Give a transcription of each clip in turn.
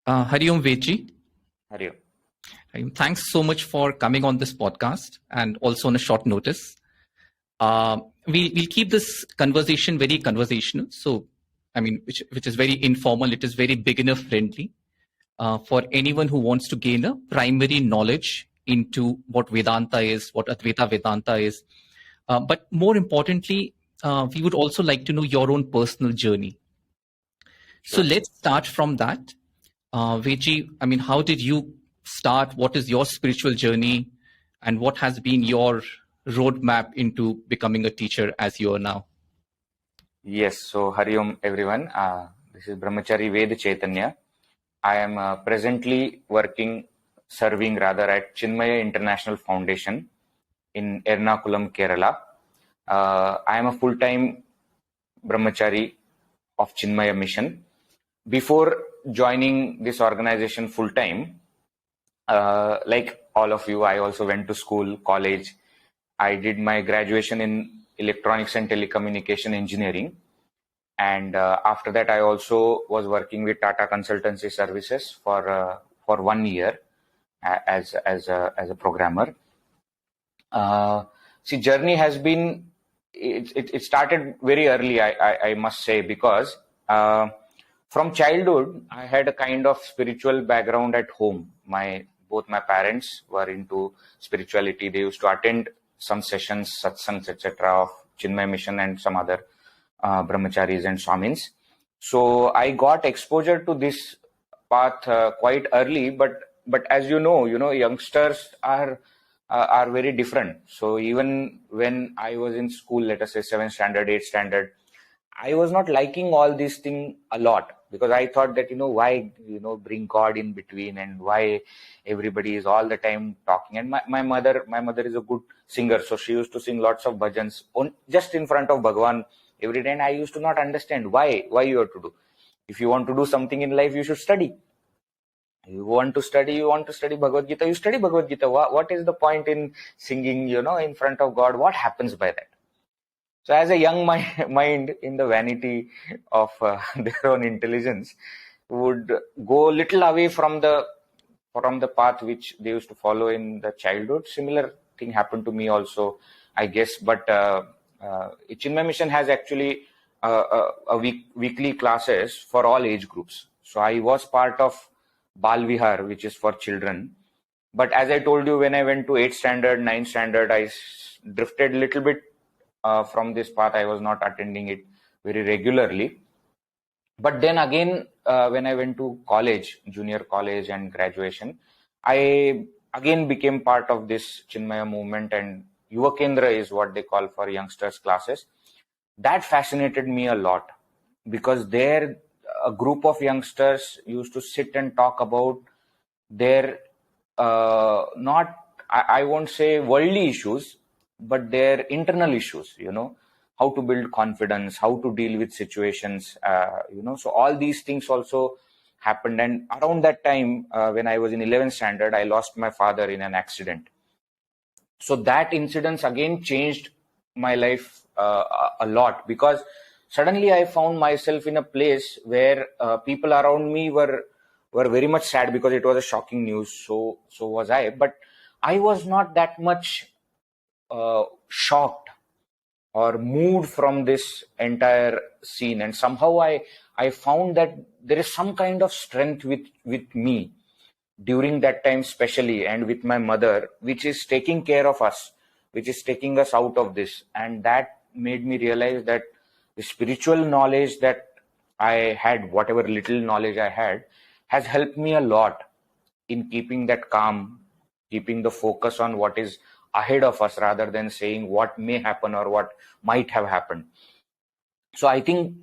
Hari Om, Ved Ji. Hari Om. Thanks so much for coming on this podcast and also on a short notice. We'll keep this conversation very conversational. So, which is very informal. It is very beginner friendly for anyone who wants to gain a primary knowledge into what Vedanta is, what Advaita Vedanta is. But more importantly, we would also like to know your own personal journey. So let's start from that. Ved Ji, how did you start? What is your spiritual journey? And what has been your roadmap into becoming a teacher as you are now? Yes, so Hari Om everyone. This is Brahmachari Ved Chaitanya. I am presently serving at Chinmaya International Foundation in Ernakulum, Kerala. I am a full-time Brahmachari of Chinmaya Mission. Before joining this organization full-time, like all of you, I also went to school, college. I did my graduation in electronics and telecommunication engineering. And after that, I also was working with Tata Consultancy Services for 1 year as a programmer. Journey has been, it started very early, I must say, because from childhood, I had a kind of spiritual background at home. Both my parents were into spirituality. They used to attend some sessions, satsangs, etc. of Chinmaya Mission and some other brahmacharis and swamins. So I got exposure to this path quite early. But as you know, youngsters are very different. So even when I was in school, let us say 7th standard, 8th standard, I was not liking all these things a lot, because I thought that, why, bring God in between, and why everybody is all the time talking. And my mother is a good singer. So she used to sing lots of bhajans just in front of Bhagwan every day. And I used to not understand why you have to do. If you want to do something in life, you should study. You want to study Bhagavad-Gita, you study Bhagavad-Gita. What is the point in singing, in front of God? What happens by that? So as a young mind in the vanity of their own intelligence would go little away from the path which they used to follow in the childhood. Similar thing happened to me also, I guess. But Chinmaya Mission has actually weekly classes for all age groups. So I was part of Bal Vihar, which is for children. But as I told you, when I went to 8th standard, 9th standard, I drifted a little bit from this path. I was not attending it very regularly. But then again, when I went to college, junior college and graduation, I again became part of this Chinmaya movement, and Yuva Kendra is what they call for youngsters classes. That fascinated me a lot, because there a group of youngsters used to sit and talk about their I won't say worldly issues, but their internal issues, how to build confidence, how to deal with situations, so all these things also happened. And around that time, when I was in 11th standard, I lost my father in an accident. So that incident again changed my life a lot, because suddenly I found myself in a place where people around me were very much sad, because it was a shocking news. So was I, but I was not that much shocked or moved from this entire scene. And somehow I found that there is some kind of strength with me during that time, especially, and with my mother, which is taking care of us, which is taking us out of this. And that made me realize that the spiritual knowledge that I had, whatever little knowledge I had, has helped me a lot in keeping that calm, keeping the focus on what is ahead of us, rather than saying what may happen or what might have happened. So I think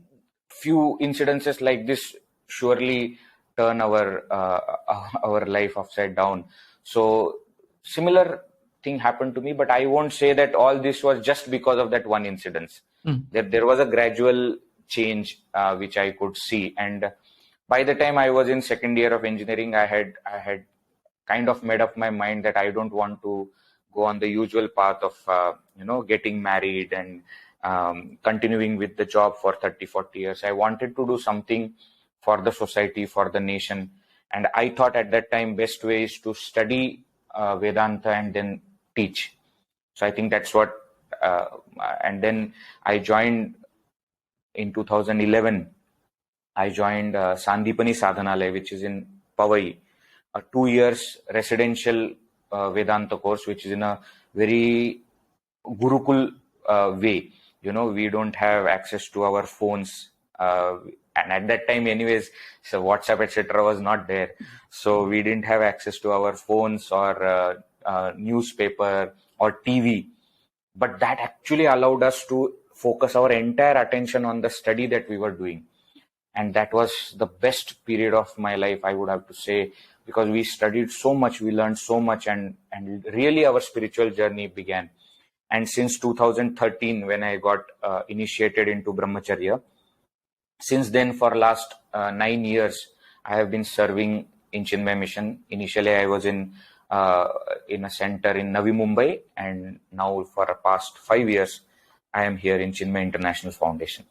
few incidences like this surely turn our life upside down. So similar thing happened to me, but I won't say that all this was just because of that one incident. There was a gradual change which I could see. And by the time I was in second year of engineering, I had kind of made up my mind that I don't want to go on the usual path of getting married and continuing with the job for 30-40 years. I wanted to do something for the society, for the nation. And I thought at that time best way is to study Vedanta and then teach. So I think that's what, and then I joined in 2011. I joined Sandeepni Sadhanalaya, which is in Powai, a 2 years residential Vedanta course, which is in a very Gurukul way. We don't have access to our phones. And at that time anyways, so WhatsApp, etc. was not there. So we didn't have access to our phones or newspaper or TV. But that actually allowed us to focus our entire attention on the study that we were doing. And that was the best period of my life, I would have to say, because we studied so much, we learned so much, and really our spiritual journey began. And since 2013, when I got initiated into Brahmacharya, since then, for last 9 years, I have been serving in Chinmaya Mission. Initially, I was in a center in Navi Mumbai, and now for the past 5 years, I am here in Chinmaya International Foundation.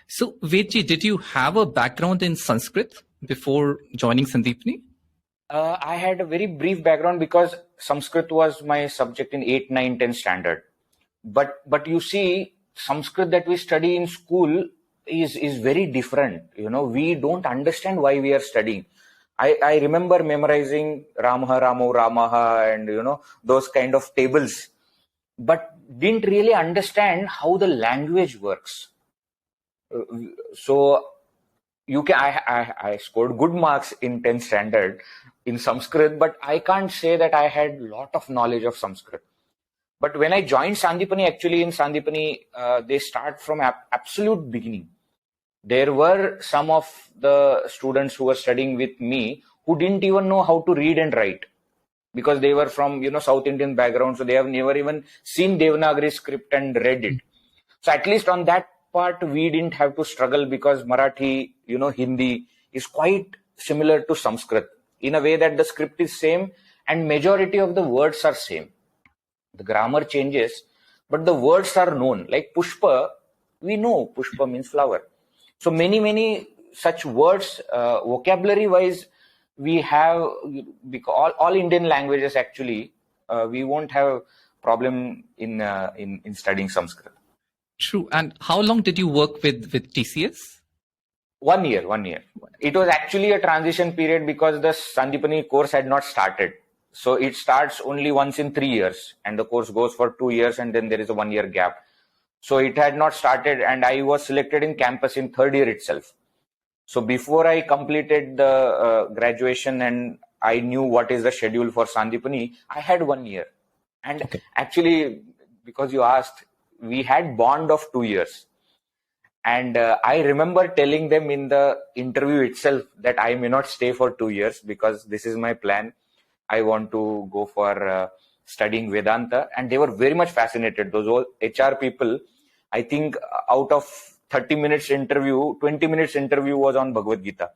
So, Ved Ji, did you have a background in Sanskrit before joining Sandeepni? I had a very brief background because Sanskrit was my subject in 8, 9, 10 standard. But you see, Sanskrit that we study in school is very different. We don't understand why we are studying. I remember memorizing Ramaha, Ramo, Ramaha, and those kind of tables, but didn't really understand how the language works. So I scored good marks in 10th standard in Sanskrit, but I can't say that I had a lot of knowledge of Sanskrit. But when I joined Sandeepni, actually in Sandeepni, they start from absolute beginning. There were some of the students who were studying with me who didn't even know how to read and write, because they were from South Indian background, so they have never even seen Devanagari script and read it. So at least on that part we didn't have to struggle, because Marathi, Hindi is quite similar to Sanskrit in a way that the script is same and majority of the words are same. The grammar changes, but the words are known. Like Pushpa, we know Pushpa means flower. So many such words, vocabulary wise, we have, because all Indian languages actually, we won't have problem in studying Sanskrit. True. And how long did you work with TCS? 1 year. It was actually a transition period because the Sandeepni course had not started. So it starts only once in 3 years, and the course goes for 2 years, and then there is a 1 year gap. So it had not started, and I was selected in campus in 3rd year itself. So before I completed the graduation and I knew what is the schedule for Sandeepni, I had 1 year. And actually, because you asked, we had bond of 2 years. And I remember telling them in the interview itself that I may not stay for 2 years because this is my plan. I want to go for studying Vedanta. And they were very much fascinated. Those all HR people, I think out of 30 minutes interview, 20 minutes interview was on Bhagavad-Gita,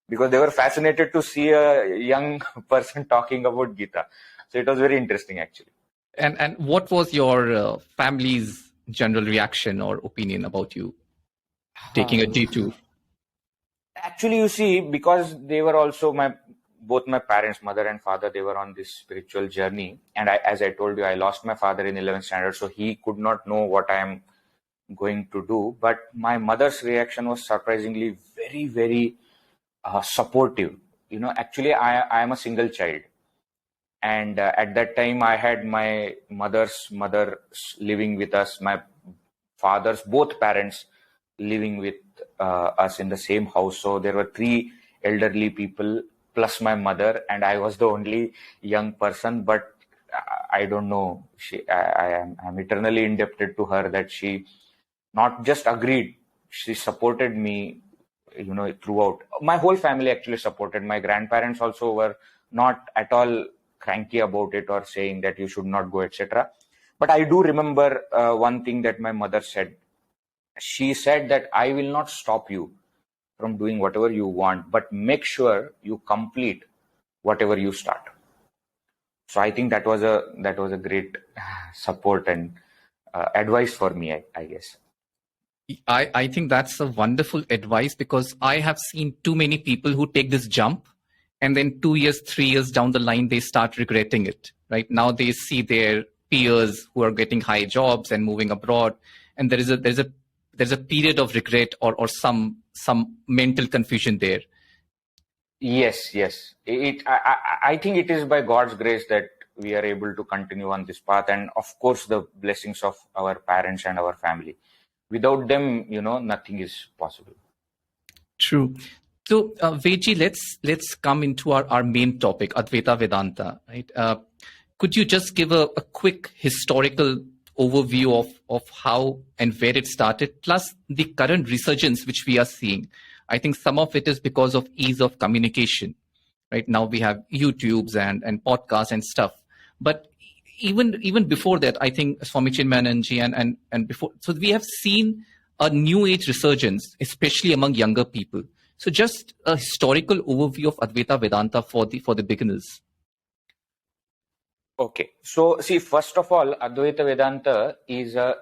because they were fascinated to see a young person talking about Gita. So it was very interesting actually. And what was your family's general reaction or opinion about you taking a D2? Actually, you see, because they were also both my parents, mother and father, they were on this spiritual journey. And as I told you, I lost my father in 11th standard, so he could not know what I am going to do. But my mother's reaction was surprisingly very, very supportive. Actually, I am a single child. And at that time, I had my mother's mother living with us, my father's both parents living with us in the same house. So there were 3 elderly people plus my mother, and I was the only young person. But I don't know, I'm eternally indebted to her that she not just agreed, she supported me, throughout. My whole family actually supported. My grandparents also were not at all cranky about it or saying that you should not go, etc. But I do remember one thing that my mother said. She said that I will not stop you from doing whatever you want, but make sure you complete whatever you start. So I think that was a great support and advice for me, I guess. I think that's a wonderful advice, because I have seen too many people who take this jump and then 2 years, 3 years down the line, they start regretting it, right? Now they see their peers who are getting high jobs and moving abroad, and there's a period of regret or some mental confusion there. Yes, yes. I think it is by God's grace that we are able to continue on this path, and of course the blessings of our parents and our family. Without them, nothing is possible. True. So, Ved Ji, let's come into our main topic, Advaita Vedanta, right? Could you just give a quick historical overview of how and where it started, plus the current resurgence which we are seeing? I think some of it is because of ease of communication. Right now we have YouTubes and podcasts and stuff. But even before that, I think Swami Chinmaya and before, so we have seen a new age resurgence, especially among younger people. So just a historical overview of Advaita Vedanta for the beginners. Okay, so see, first of all, Advaita Vedanta is a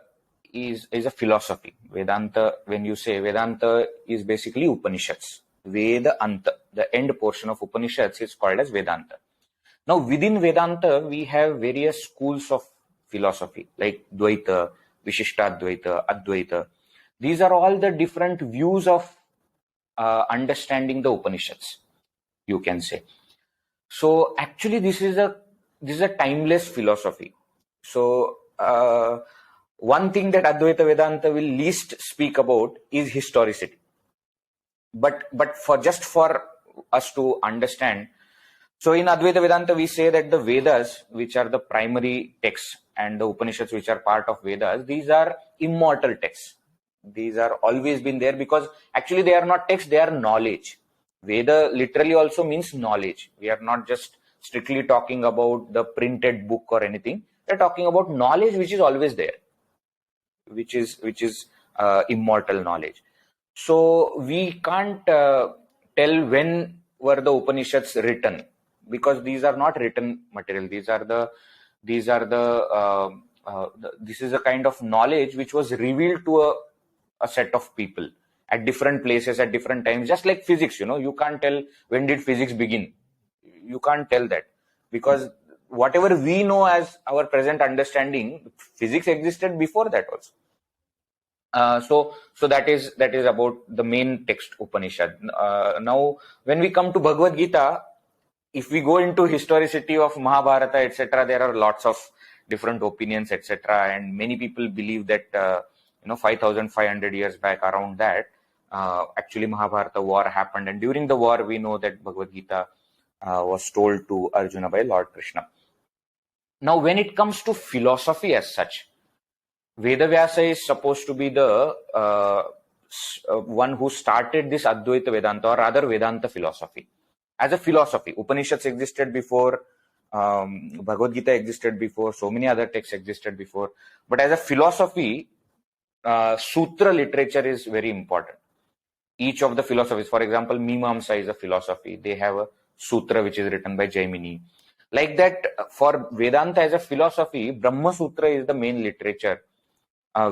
philosophy. Vedanta, when you say Vedanta, is basically Upanishads. Veda Anta, the end portion of Upanishads, is called as Vedanta. Now, within Vedanta, we have various schools of philosophy like Dvaita, Vishishtadvaita, Advaita. These are all the different views of understanding the Upanishads, you can say. So, actually, this is a timeless philosophy. So, one thing that Advaita Vedanta will least speak about is historicity. But for us to understand, so in Advaita Vedanta we say that the Vedas, which are the primary texts, and the Upanishads, which are part of Vedas, these are immortal texts. These are always been there because actually they are not texts, they are knowledge. Veda literally also means knowledge. We are not just strictly talking about the printed book or anything. We are talking about knowledge which is always there, which is immortal knowledge. So we can't tell when were the Upanishads written, because these are not written material. This is a kind of knowledge which was revealed to a set of people at different places at different times. Just like physics, you can't tell when did physics begin. You can't tell that, because whatever we know as our present understanding, physics existed before that also. So that is about the main text Upanishad. Now, when we come to Bhagavad-Gita, if we go into historicity of Mahabharata, etc., there are lots of different opinions, etc., and many people believe that 5,500 years back, around that, actually Mahabharata war happened, and during the war we know that Bhagavad-Gita was told to Arjuna by Lord Krishna. Now, when it comes to philosophy as such, Vedavyasa is supposed to be the one who started this Advaita Vedanta, or rather Vedanta philosophy. As a philosophy, Upanishads existed before, Bhagavad-Gita existed before, so many other texts existed before. But as a philosophy, sutra literature is very important. Each of the philosophies, for example, Mimamsa is a philosophy. They have a sutra which is written by Jaimini. Like that, for Vedanta as a philosophy, Brahma Sutra is the main literature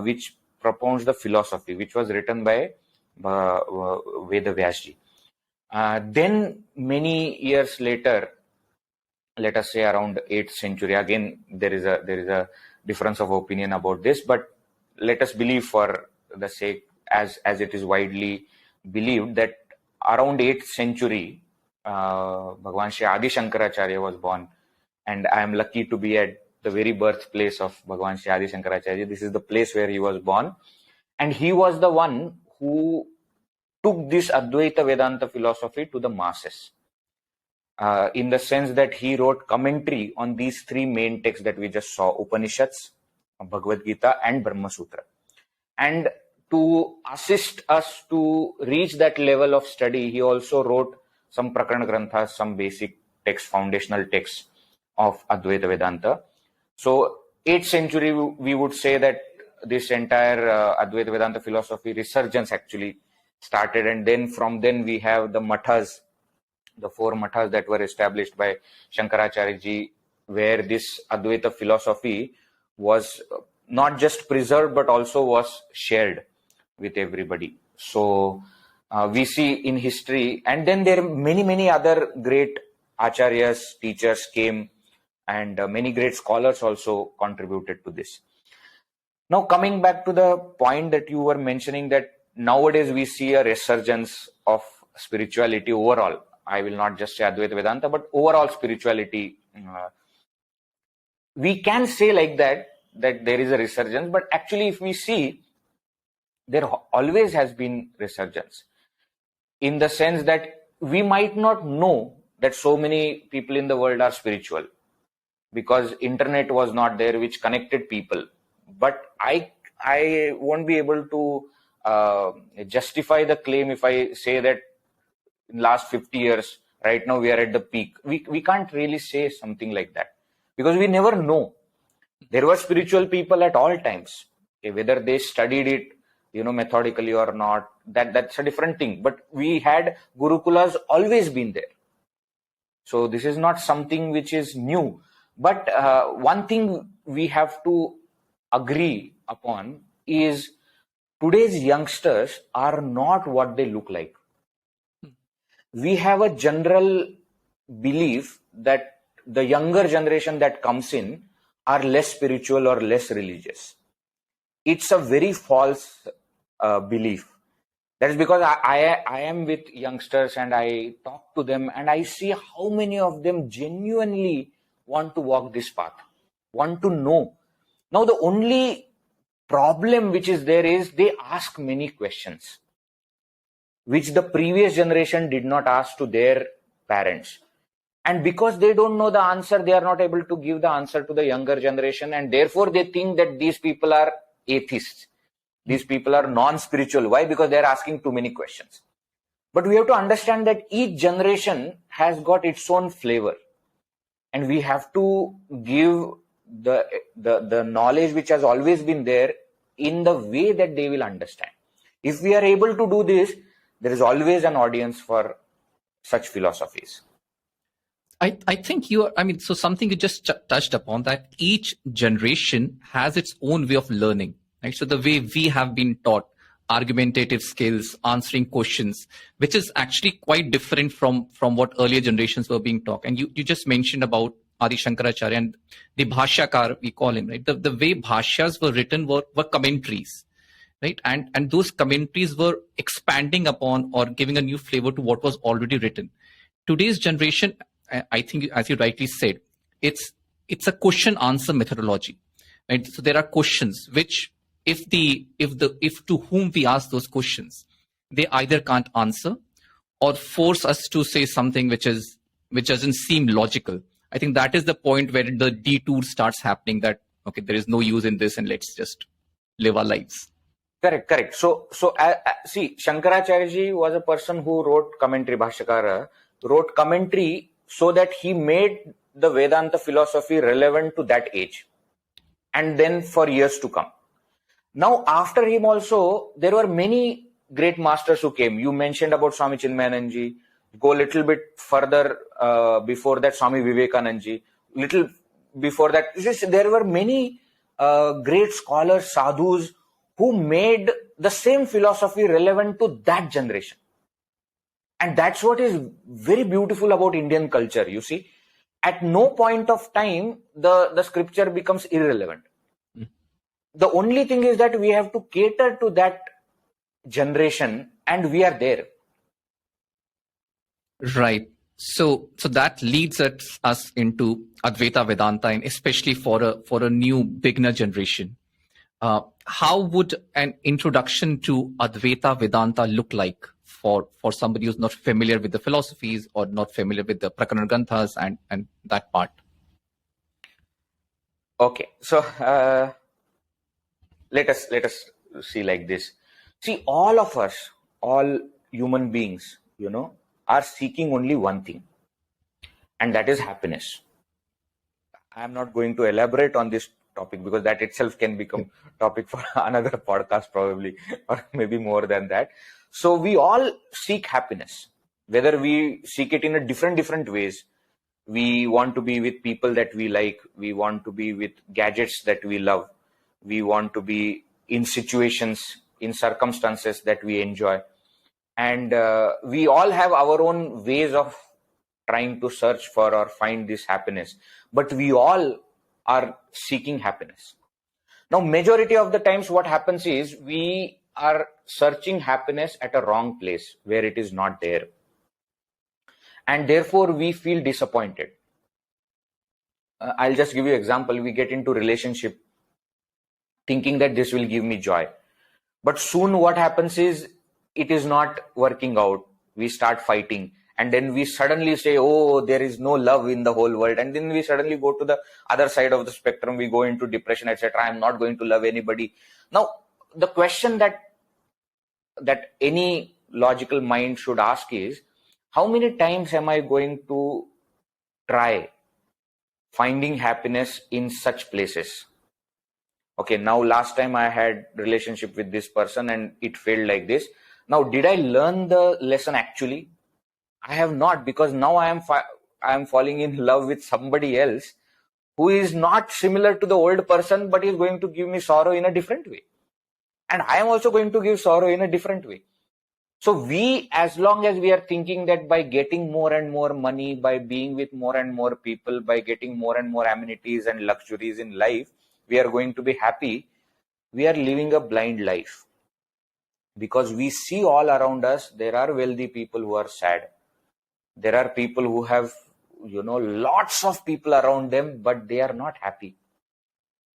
which propounds the philosophy, which was written by Vedavyas Ji. Then many years later, let us say around 8th century, again there is a difference of opinion about this, but let us believe for the sake, as it is widely believed, that around 8th century, Bhagwan Shri Adi Shankaracharya was born, and I am lucky to be at the very birthplace of Bhagwan Shri Adi Shankaracharya. This is the place where he was born, and he was the one who took this Advaita Vedanta philosophy to the masses, in the sense that he wrote commentary on these three main texts that we just saw, Upanishads, Bhagavad-Gita and Brahma Sutra. And to assist us to reach that level of study, he also wrote some Prakarana Granthas, some basic texts, foundational texts of Advaita Vedanta. So 8th century, we would say that this entire Advaita Vedanta philosophy resurgence actually started, and then from then we have the mathas, the 4 mathas that were established by Shankaracharya ji, where this Advaita philosophy was not just preserved but also was shared with everybody. So we see in history, and then there are many other great acharyas, teachers came, and many great scholars also contributed to this. Now, coming back to the point that you were mentioning, that nowadays we see a resurgence of spirituality overall. I will not just say Advaita Vedanta, but overall spirituality. We can say like that there is a resurgence, but actually if we see, there always has been resurgence, in the sense that we might not know that so many people in the world are spiritual, because internet was not there, which connected people. But I won't be able to justify the claim if I say that in last 50 years, right now we are at the peak. We can't really say something like that, because we never know. There were spiritual people at all times. Okay, whether they studied it, methodically or not, that's a different thing. But we had Gurukulas always been there. So this is not something which is new. But one thing we have to agree upon is today's youngsters are not what they look like. We have a general belief that the younger generation that comes in are less spiritual or less religious. It's a very false belief. That is because I am with youngsters and I talk to them and I see how many of them genuinely want to walk this path, want to know. Now, the only problem which is there is they ask many questions, which the previous generation did not ask to their parents. And because they don't know the answer, they are not able to give the answer to the younger generation. And therefore, they think that these people are atheists. These people are non-spiritual. Why? Because they are asking too many questions. But we have to understand that each generation has got its own flavor. And we have to give the knowledge which has always been there in the way that they will understand. If we are able to do this, there is always an audience for such philosophies. I think so something you just touched upon, that each generation has its own way of learning, right? So the way we have been taught argumentative skills, answering questions, which is actually quite different from what earlier generations were being taught. And you just mentioned about Adi Shankaracharya and the Bhashyakar, we call him, right? The way Bhashyas were written were commentaries, right? And those commentaries were expanding upon or giving a new flavor to what was already written. Today's generation, I think, as you rightly said, it's a question answer methodology, right? So there are questions which, if to whom we ask those questions, they either can't answer or force us to say something which doesn't seem logical. I think that is the point where the detour starts happening, that okay, there is no use in this and let's just live our lives. Correct. So see, Shankaracharya ji was a person who wrote commentary. Bhashyakara wrote commentary so that he made the Vedanta philosophy relevant to that age, and then for years to come. Now, after him also, there were many great masters who came. You mentioned about Swami Chinmaya ji. Go a little bit further before that, Swami Vivekananda ji. Little before that, there were many great scholars, sadhus, who made the same philosophy relevant to that generation. And that's what is very beautiful about Indian culture, you see. At no point of time, the scripture becomes irrelevant. The only thing is that we have to cater to that generation, and we are there. Right. So that leads us into Advaita Vedanta, and especially for a new beginner generation. How would an introduction to Advaita Vedanta look like for somebody who's not familiar with the philosophies or not familiar with the Prakarana Granthas and that part? Okay, so let us see like this. See, all of us, all human beings, are seeking only one thing, and that is happiness. I am not going to elaborate on this topic because that itself can become topic for another podcast probably, or maybe more than that. So we all seek happiness, whether we seek it in a different ways. We want to be with people that we like. We want to be with gadgets that we love. We want to be in situations, in circumstances that we enjoy. And we all have our own ways of trying to search for or find this happiness, but we all are seeking happiness. Now, majority of the times what happens is we are searching happiness at a wrong place where it is not there, and therefore we feel disappointed. I'll just give you an example. We get into relationship thinking that this will give me joy, but soon what happens is it is not working out. We start fighting, and then we suddenly say, oh, there is no love in the whole world, and then we suddenly go to the other side of the spectrum. We go into depression, etc. I'm not going to love anybody. Now, the question that any logical mind should ask is, how many times am I going to try finding happiness in such places? Okay, now last time I had relationship with this person and it failed like this. Now, did I learn the lesson actually? I have not, because now I am falling in love with somebody else who is not similar to the old person, but is going to give me sorrow in a different way. And I am also going to give sorrow in a different way. So we, as long as we are thinking that by getting more and more money, by being with more and more people, by getting more and more amenities and luxuries in life, we are going to be happy, we are living a blind life. Because we see all around us, there are wealthy people who are sad. There are people who have, lots of people around them, but they are not happy.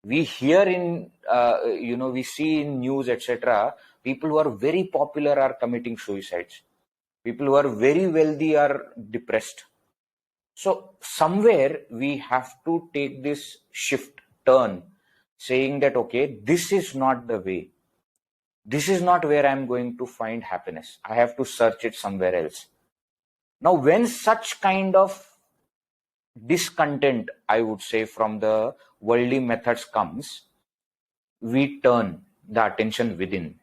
We hear in, we see in news, etc., people who are very popular are committing suicides. People who are very wealthy are depressed. So somewhere we have to take this shift, turn, saying that, okay, this is not the way. This is not where I'm going to find happiness. I have to search it somewhere else. Now, when such kind of discontent, I would say, from the worldly methods comes, we turn the attention within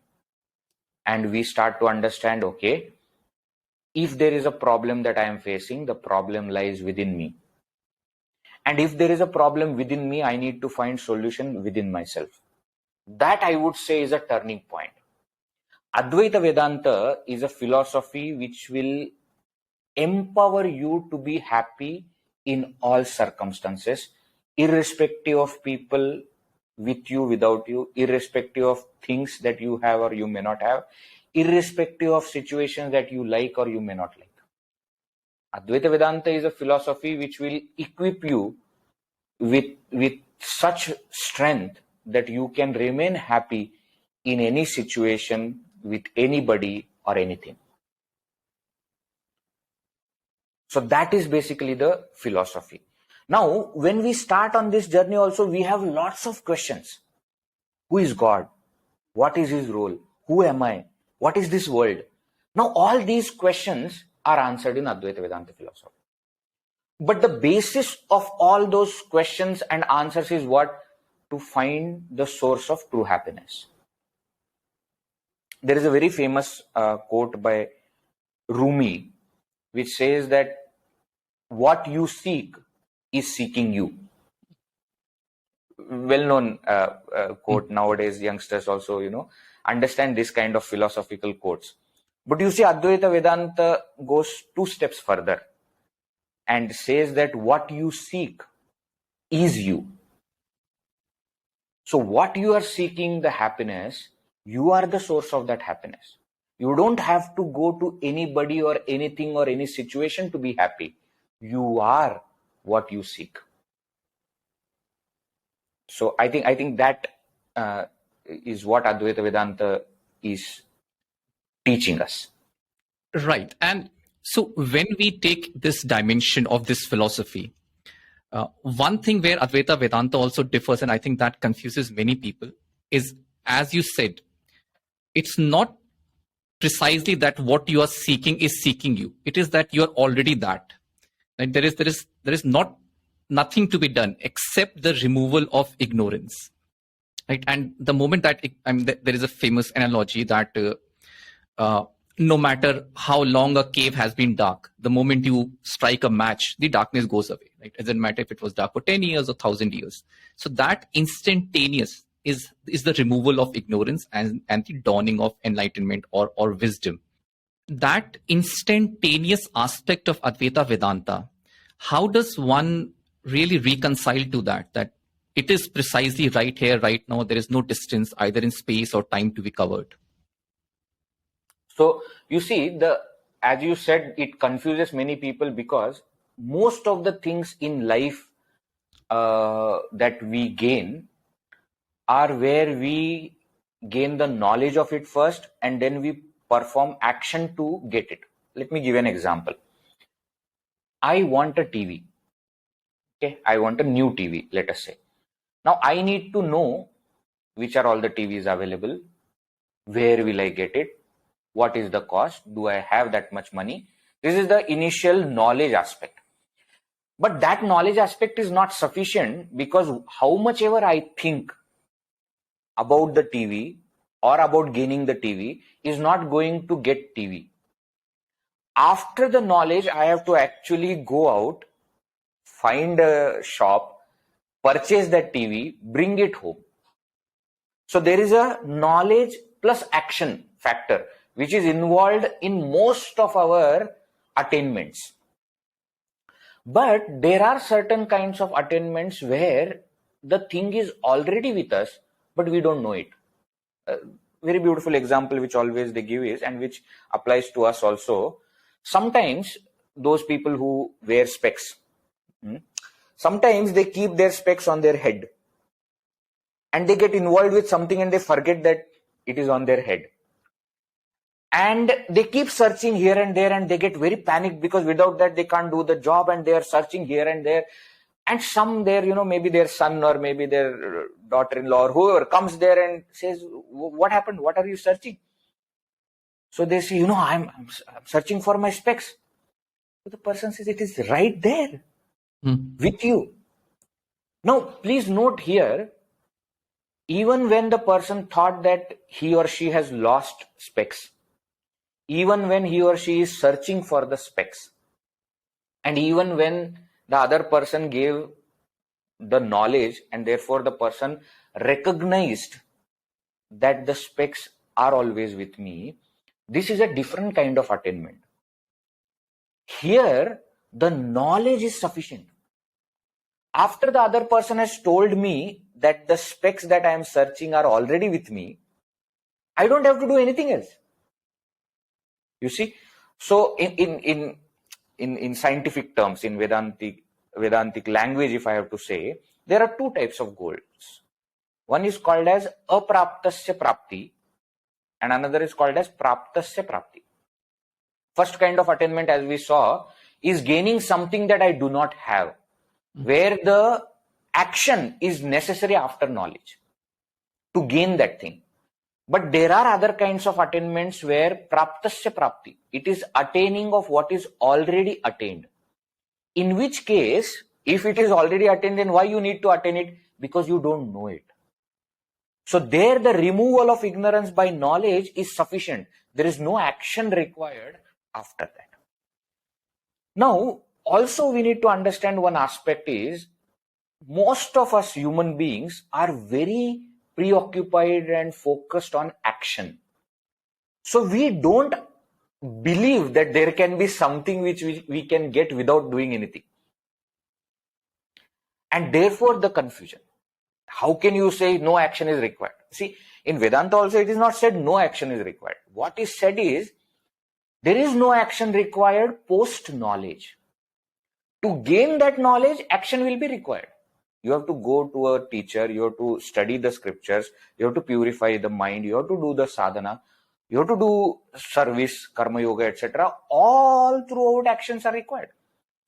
and we start to understand, okay, if there is a problem that I am facing, the problem lies within me. And if there is a problem within me, I need to find solution within myself. That, I would say, is a turning point. Advaita Vedanta is a philosophy which will empower you to be happy in all circumstances, irrespective of people with you, without you, irrespective of things that you have or you may not have, irrespective of situations that you like or you may not like. Advaita Vedanta is a philosophy which will equip you with such strength that you can remain happy in any situation with anybody or anything. So that is basically the philosophy. Now, when we start on this journey also, we have lots of questions. Who is God? What is his role? Who am I? What is this world? Now, all these questions are answered in Advaita Vedanta philosophy. But the basis of all those questions and answers is what? To find the source of true happiness. There is a very famous quote by Rumi, which says that what you seek is seeking you. Well-known quote. Nowadays, youngsters also, understand this kind of philosophical quotes. But you see, Advaita Vedanta goes 2 steps further and says that what you seek is you. So what you are seeking, the happiness, you are the source of that happiness. You don't have to go to anybody or anything or any situation to be happy. You are what you seek. So I think that is what Advaita Vedanta is teaching us. Right. And so when we take this dimension of this philosophy, one thing where Advaita Vedanta also differs, and I think that confuses many people, is, as you said, it's not precisely that what you are seeking is seeking you. It is that you are already that. Like there is nothing to be done except the removal of ignorance. Right. And the moment that there is a famous analogy that no matter how long a cave has been dark, the moment you strike a match, the darkness goes away. Right? It doesn't matter if it was dark for 10 years or 1,000 years. So that instantaneous is the removal of ignorance and the dawning of enlightenment or wisdom. that instantaneous aspect of Advaita Vedanta, how does one really reconcile to that? That it is precisely right here, right now. There is no distance either in space or time to be covered. So you see, as you said, it confuses many people because most of the things in life that we gain are where we gain the knowledge of it first and then we perform action to get it. Let me give you an example. I want a TV. Okay, I want a new TV, let us say. Now I need to know which are all the TVs available, where will I get it, what is the cost, do I have that much money? This is the initial knowledge aspect. But that knowledge aspect is not sufficient because how much ever I think about the TV or about gaining the TV is not going to get TV. After the knowledge, I have to actually go out, find a shop, purchase that TV, bring it home. So there is a knowledge plus action factor which is involved in most of our attainments. But there are certain kinds of attainments where the thing is already with us, but we don't know it. A very beautiful example which always they give is, and which applies to us also, sometimes those people who wear specs, sometimes they keep their specs on their head and they get involved with something and they forget that it is on their head. And they keep searching here and there and they get very panicked because without that they can't do the job and they are searching here and there. And some there, maybe their son or maybe their daughter-in-law or whoever comes there and says, what happened? What are you searching? So they say, I'm searching for my specs. So the person says, it is right there with you. Now, please note here, even when the person thought that he or she has lost specs, even when he or she is searching for the specs, and even when the other person gave the knowledge and therefore the person recognized that the specs are always with me, this is a different kind of attainment. Here, the knowledge is sufficient. After the other person has told me that the specs that I am searching are already with me, I don't have to do anything else. You see, so in scientific terms, in Vedantic language, if I have to say, there are two types of goals. One is called as apraptasya prapti, and another is called as praptasya prapti. First kind of attainment, as we saw, is gaining something that I do not have, where the action is necessary after knowledge to gain that thing. But there are other kinds of attainments where praptasya prapti, it is attaining of what is already attained. In which case, if it is already attained, then why you need to attain it? Because you don't know it. So there the removal of ignorance by knowledge is sufficient. There is no action required after that. Now, also we need to understand one aspect is, most of us human beings are very preoccupied and focused on action. So we don't believe that there can be something which we can get without doing anything. And therefore the confusion. How can you say no action is required? See, in Vedanta also it is not said no action is required. What is said is, there is no action required post knowledge. To gain that knowledge, action will be required. You have to go to a teacher, you have to study the scriptures, you have to purify the mind, you have to do the sadhana, you have to do service, karma yoga, etc. All throughout actions are required.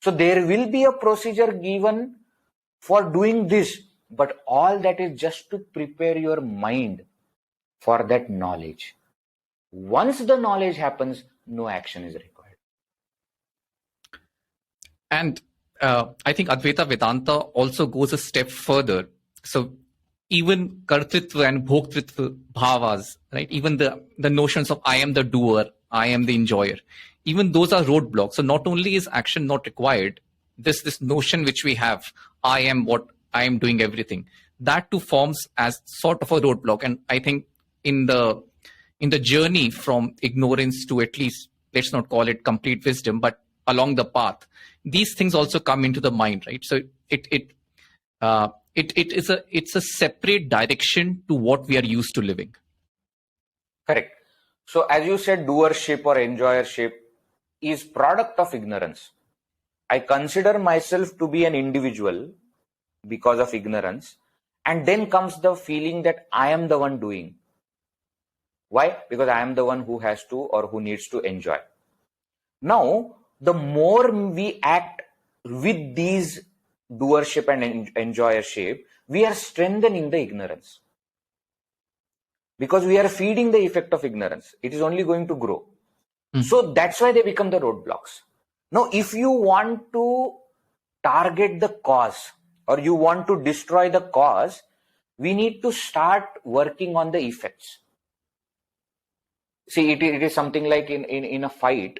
So there will be a procedure given for doing this, but all that is just to prepare your mind for that knowledge. Once the knowledge happens, no action is required. And I think Advaita Vedanta also goes a step further. So even kartritva and bhoktritva bhavas, right? Even the notions of I am the doer, I am the enjoyer, even those are roadblocks. So not only is action not required, this notion which we have, I am what I am doing everything, that too forms as sort of a roadblock. And I think in the journey from ignorance to at least let's not call it complete wisdom, but along the path, these things also come into the mind, right? So it's a separate direction to what we are used to living. Correct. So as you said, doership or enjoyership is product of ignorance. I consider myself to be an individual because of ignorance, and then comes the feeling that I am the one doing. Why? Because I am the one who has to or who needs to enjoy. Now, the more we act with these doership and enjoyership, we are strengthening the ignorance. Because we are feeding the effect of ignorance. It is only going to grow. So that's why they become the roadblocks. Now, if you want to target the cause or you want to destroy the cause, we need to start working on the effects. See, it is something like in a fight,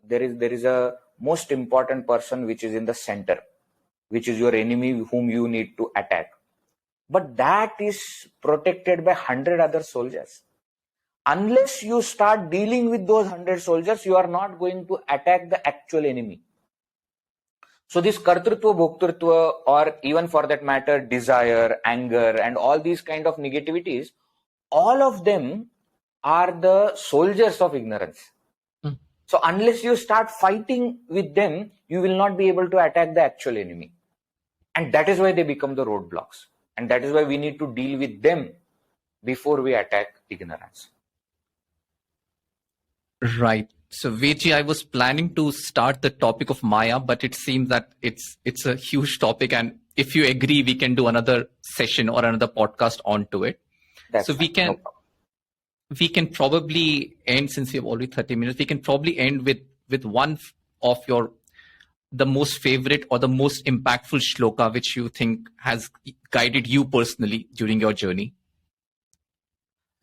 there is a most important person which is in the center, which is your enemy whom you need to attack. But that is protected by 100 other soldiers. Unless you start dealing with those 100 soldiers, you are not going to attack the actual enemy. So this kartrutva, bhoktrutva, or even for that matter, desire, anger, and all these kind of negativities, all of them are the soldiers of ignorance. So unless you start fighting with them, you will not be able to attack the actual enemy. And that is why they become the roadblocks. And that is why we need to deal with them before we attack ignorance. Right. So Ved Ji, I was planning to start the topic of Maya, but it seems that it's a huge topic, and if you agree, we can do another session or another podcast onto it. That's so fine. We can probably end, since we have already 30 minutes, we can probably end with one of the most favorite or the most impactful shloka which you think has guided you personally during your journey.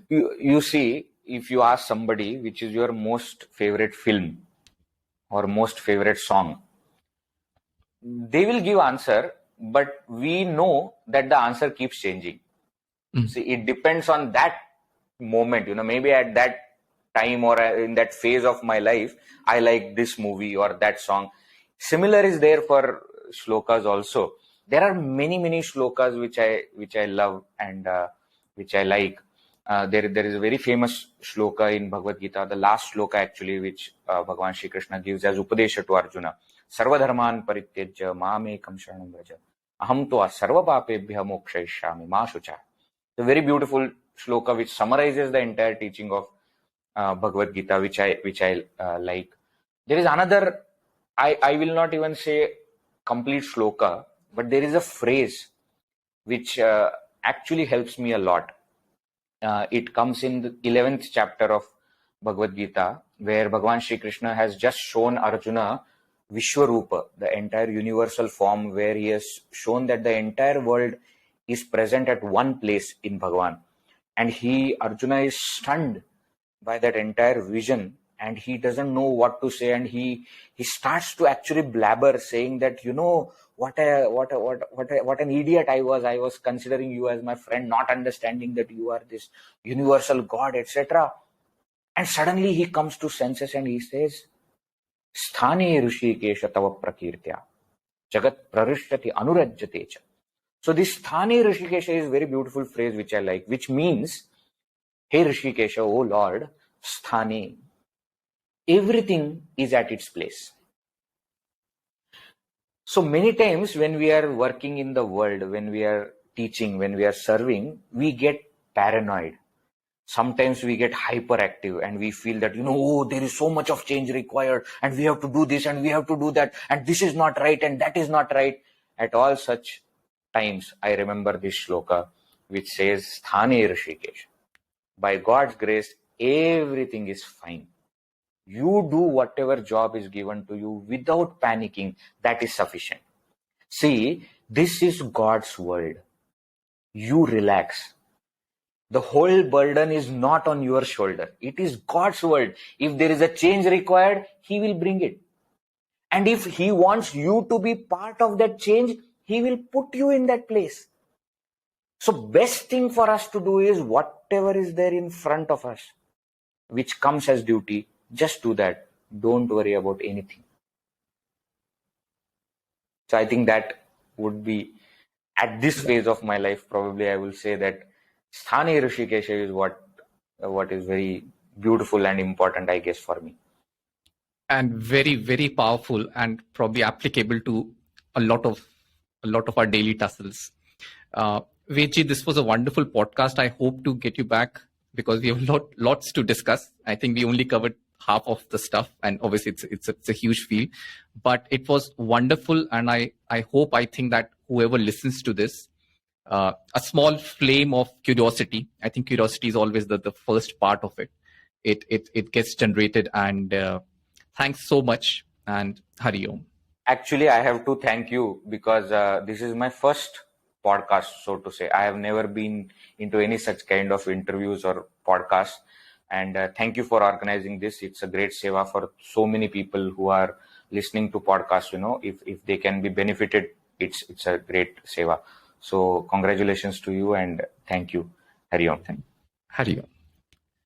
You see, if you ask somebody which is your most favorite film or most favorite song, they will give answer, but we know that the answer keeps changing. See, it depends on that moment, maybe at that time or in that phase of my life, I like this movie or that song. Similar is there for shlokas also. There are many shlokas which I love and which I like. There is a very famous shloka in Bhagavad-Gita, the last shloka actually, which Bhagavan Shri Krishna gives as Upadesha to Arjuna. Sarvadharman parityajya mamekam sharanam vraja aham tva sarva papebhya mokshayishyami ma shucha. The very beautiful shloka which summarizes the entire teaching of Bhagavad-Gita, which I like. There is another, I will not even say complete shloka, but there is a phrase which actually helps me a lot. It comes in the 11th chapter of Bhagavad-Gita, where Bhagavan Shri Krishna has just shown Arjuna Vishwarupa, the entire universal form, where he has shown that the entire world is present at one place in Bhagavan. And Arjuna is stunned by that entire vision, and he doesn't know what to say, and he starts to actually blabber, saying that, what an idiot I was considering you as my friend, not understanding that you are this universal God, etc. And suddenly he comes to senses and he says, Sthane Rishikesha tava prakirtya jagat prarishyati anurajyate cha. So this Sthane Rishikesha is a very beautiful phrase which I like, which means, hey Rishikesha, oh Lord, Sthane, everything is at its place. So many times when we are working in the world, when we are teaching, when we are serving, we get paranoid. Sometimes we get hyperactive and we feel that, there is so much of change required and we have to do this and we have to do that and this is not right and that is not right. At all such times, I remember this shloka which says, Sthane Rishikesh. By God's grace, everything is fine. You do whatever job is given to you without panicking. That is sufficient. See, this is God's world. You relax. The whole burden is not on your shoulder. It is God's world. If there is a change required, He will bring it. And if He wants you to be part of that change, He will put you in that place. So best thing for us to do is whatever is there in front of us, which comes as duty, just do that. don't worry about anything. So I think that would be, at this phase of my life, probably I will say that Sthani Rishikesha is what is very beautiful and important, I guess, for me. And very, very powerful, and probably applicable to a lot of our daily tussles. Ved Ji, this was a wonderful podcast. I hope to get you back because we have lots to discuss. I think we only covered half of the stuff, and obviously it's a huge field, but it was wonderful. And I think that whoever listens to this, a small flame of curiosity. I think curiosity is always the first part of it. It gets generated, and thanks so much, and Hari Om. Actually, I have to thank you because this is my first podcast, so to say. I have never been into any such kind of interviews or podcasts. And thank you for organizing this. It's a great seva for so many people who are listening to podcasts. If they can be benefited, it's a great seva. So congratulations to you and thank you. Hari Om. Hari Om.